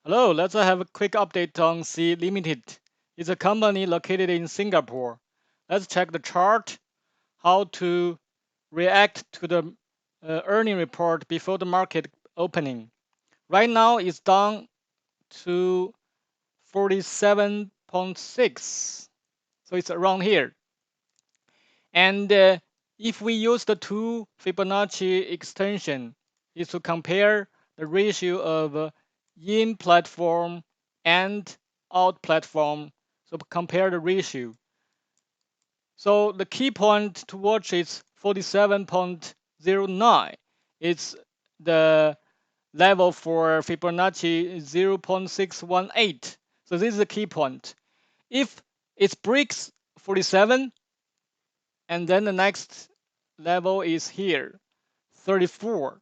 Hello, let's have a quick update on C Limited. It's a company located in Singapore. Let's check the chart, how to react to the earning report before the market opening. Right now, it's down to 47.6, so it's around here. And if we use the two Fibonacci extension, is to compare the ratio of in platform and out platform. So compare the ratio. So the key point to watch is 47.09. It's the level for Fibonacci 0.618. So this is the key point. If it breaks 47, and then the next level is here, 34.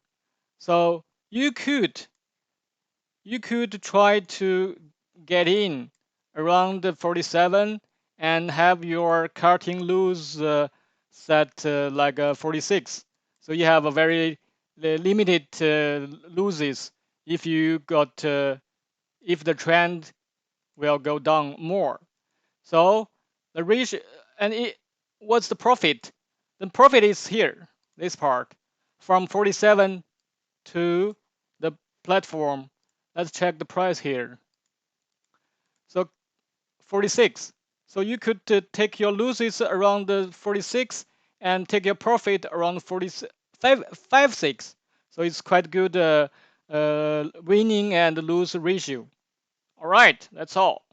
So you could try to get in around the 47 and have your cutting loose set like 46. So you have a very limited loses if you got if the trend will go down more. So the ratio and what's the profit? The profit is here, this part, from 47 to the platform. Let's check the price here. So 46. So you could take your losses around the 46 and take your profit around 46. So it's quite good winning and lose ratio. All right, that's all.